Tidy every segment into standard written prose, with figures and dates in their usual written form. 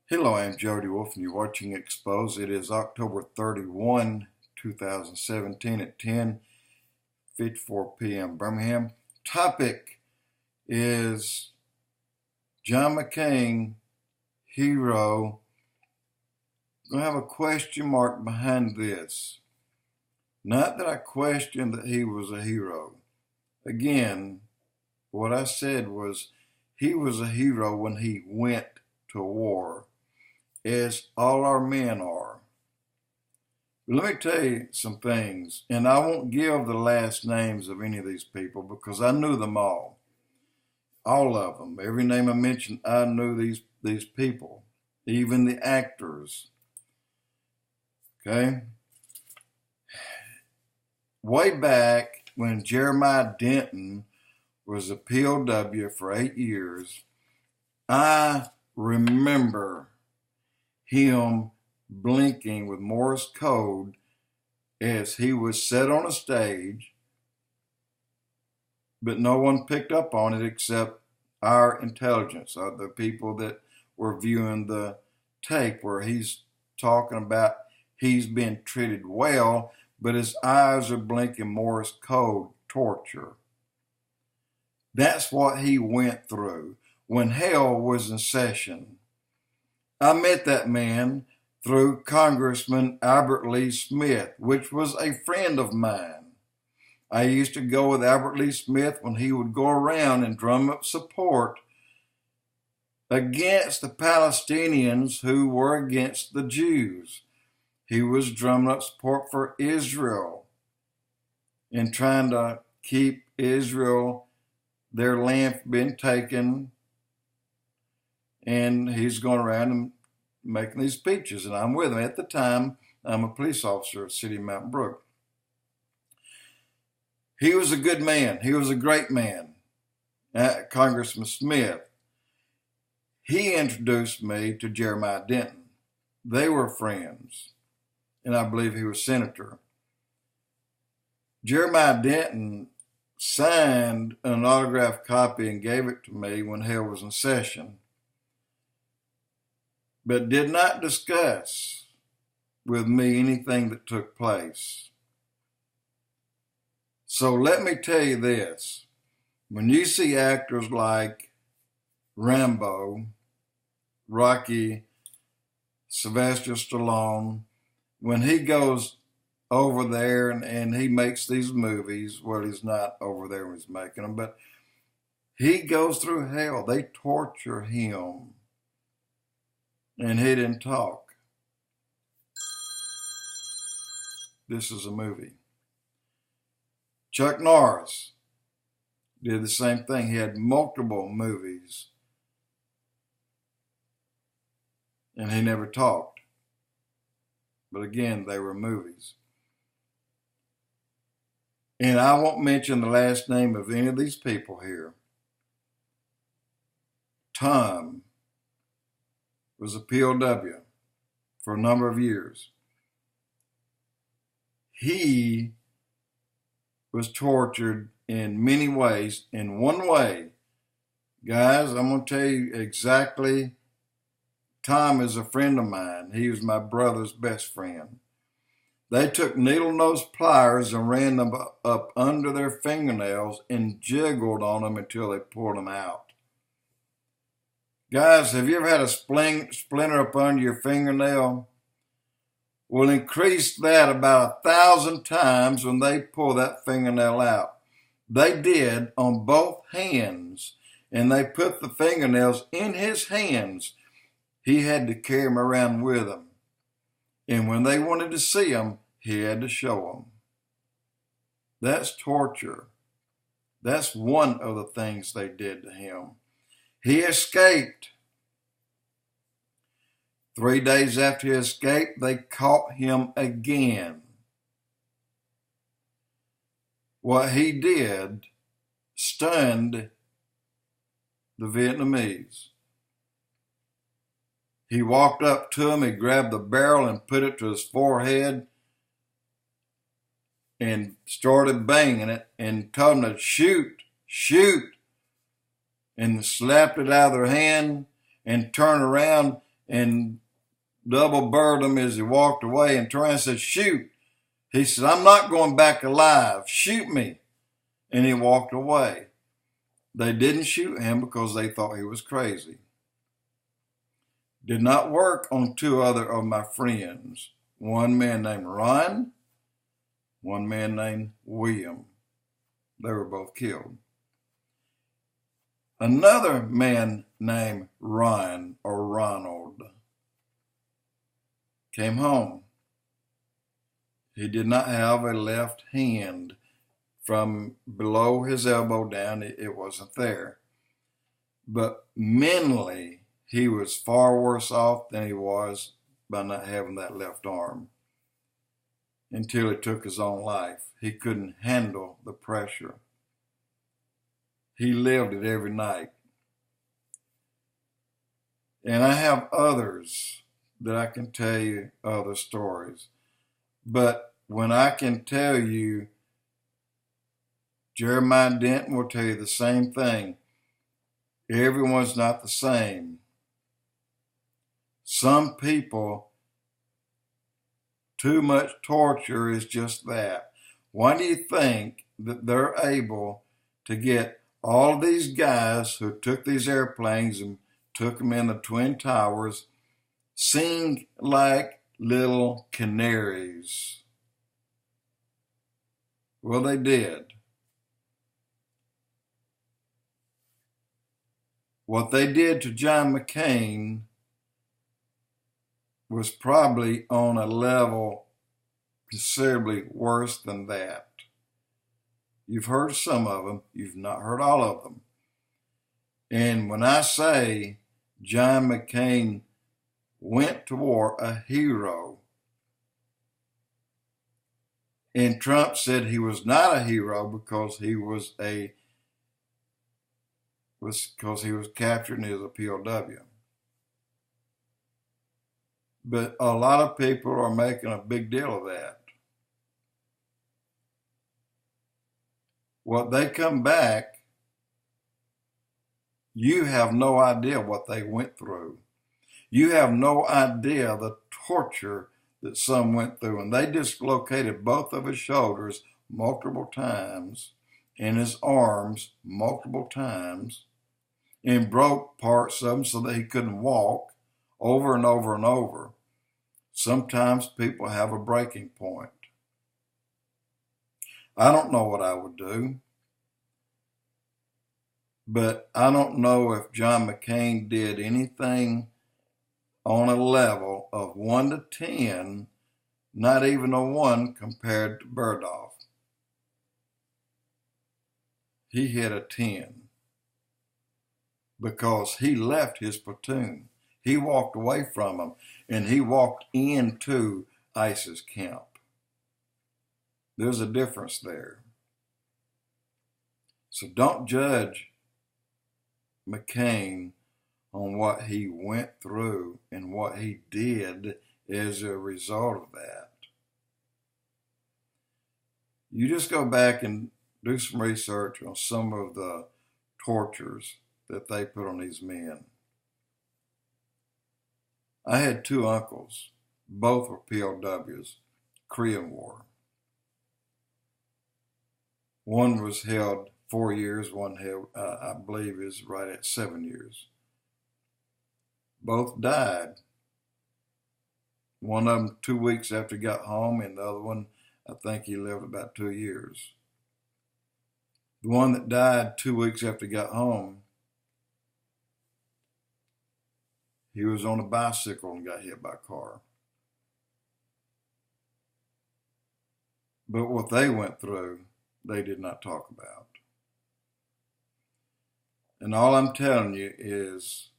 Hello, I'm Jody Wolf, and you're watching Expoz. It is October 31, 2017 at 10:54 p.m. Birmingham. Topic is John McCain, hero. I'm going to have a question mark behind this. Not that I question that he was a hero. Again, what I said was he was a hero when he went to war, as all our men are. But let me tell you some things, and I won't give the last names of any of these people because I knew them all of them. Every name I mentioned, I knew these people, even the actors. Okay? Way back when Jeremiah Denton was a POW for 8 years, I remember him blinking with Morse code as he was set on a stage, but no one picked up on it except our intelligence, the people that were viewing the tape where he's talking about he's been treated well, but his eyes are blinking Morse code torture. That's what he went through when hell was in session. I met that man through Congressman Albert Lee Smith, which was a friend of mine. I used to go with Albert Lee Smith when he would go around and drum up support against the Palestinians who were against the Jews. He was drumming up support for Israel and trying to keep Israel, their land from being taken. And he's going around and making these speeches, and I'm with him. At the time, I'm a police officer at the city of Mountain Brook. He was a good man. He was a great man, Congressman Smith. He introduced me to Jeremiah Denton. They were friends, and I believe he was senator. Jeremiah Denton signed an autographed copy and gave it to me when hell was in session, but did not discuss with me anything that took place. So let me tell you this. When you see actors like Rambo, Rocky, Sylvester Stallone, when he goes over there and he makes these movies, well, he's not over there when he's making them, but he goes through hell. They torture him. And he didn't talk. This is a movie. Chuck Norris did the same thing. He had multiple movies, and he never talked. But again, they were movies. And I won't mention the last name of any of these people here. Tom was a POW for a number of years. He was tortured in many ways. In one way, guys, I'm going to tell you exactly. Tom is a friend of mine. He was my brother's best friend. They took needle-nose pliers and ran them up under their fingernails and jiggled on them until they pulled them out. Guys, have you ever had a splinter up under your fingernail? We'll increase that about 1,000 times when they pull that fingernail out. They did on both hands, and they put the fingernails in his hands. He had to carry them around with him. And when they wanted to see them, he had to show them. That's torture. That's one of the things they did to him. He escaped. 3 days after he escaped, they caught him again. What he did stunned the Vietnamese. He walked up to him, he grabbed the barrel and put it to his forehead and started banging it and told him to shoot, shoot. And slapped it out of their hand and turned around and double bird him as he walked away and turned and said, "Shoot." He said, "I'm not going back alive. Shoot me." And he walked away. They didn't shoot him because they thought he was crazy. Did not work on two other of my friends. One man named Ron, one man named William. They were both killed. Another man named Ron or Ronald came home. He did not have a left hand. From below his elbow down, it wasn't there. But mentally, he was far worse off than he was by not having that left arm until he took his own life. He couldn't handle the pressure. He lived it every night. And I have others that I can tell you other stories. But when I can tell you, Jeremiah Denton will tell you the same thing. Everyone's not the same. Some people, too much torture is just that. Why do you think that they're able to get all of these guys who took these airplanes and took them in the Twin Towers sing like little canaries? Well, they did. What they did to John Mccain was probably on a level considerably worse than that. You've heard some of them. You've not heard all of them. And when I say John McCain went to war a hero, and Trump said he was not a hero because he was captured and he was a POW. But a lot of people are making a big deal of that. What they come back, you have no idea what they went through. You have no idea the torture that some went through. And they dislocated both of his shoulders multiple times and his arms multiple times and broke parts of him so that he couldn't walk over and over and over. Sometimes people have a breaking point. I don't know what I would do, but I don't know if John McCain did anything on a level of 1 to 10, not even a 1 compared to Burdoff. He hit a 10 because he left his platoon. He walked away from them and he walked into ISIS camp. There's a difference there. So don't judge McCain on what he went through and what he did as a result of that. You just go back and do some research on some of the tortures that they put on these men. I had 2 uncles. Both were POWs, Korean War. One was held 4 years, one held, I believe, is right at 7 years. Both died. One of them 2 weeks after he got home, and the other one, I think he lived about 2 years. The one that died 2 weeks after he got home, he was on a bicycle and got hit by a car. But what they went through, they did not talk about. And all I'm telling you is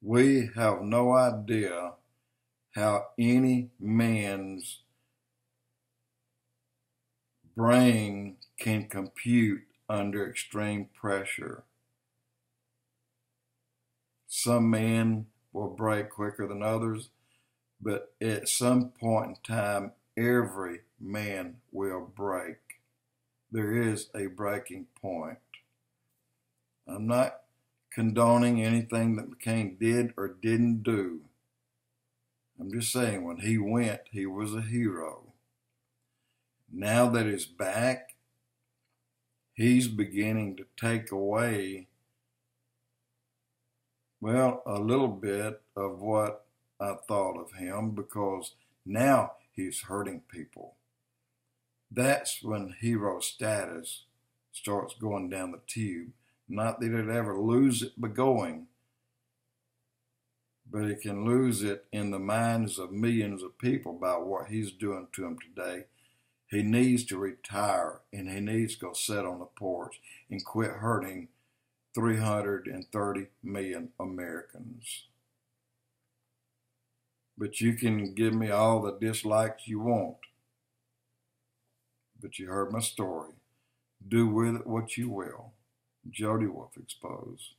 we have no idea how any man's brain can compute under extreme pressure. Some men will break quicker than others, but at some point in time, every man will break. There is a breaking point. I'm not condoning anything that McCain did or didn't do. I'm just saying, when he went, he was a hero. Now that he's back, he's beginning to take away, well, a little bit of what I thought of him, because now he's hurting people. That's when hero status starts going down the tube. Not that he'd ever lose it by going, but he can lose it in the minds of millions of people by what he's doing to them today. He needs to retire, and he needs to go sit on the porch and quit hurting 330 million Americans. But you can give me all the dislikes you want. But you heard my story. Do with it what you will. Jody Wolf Expoz.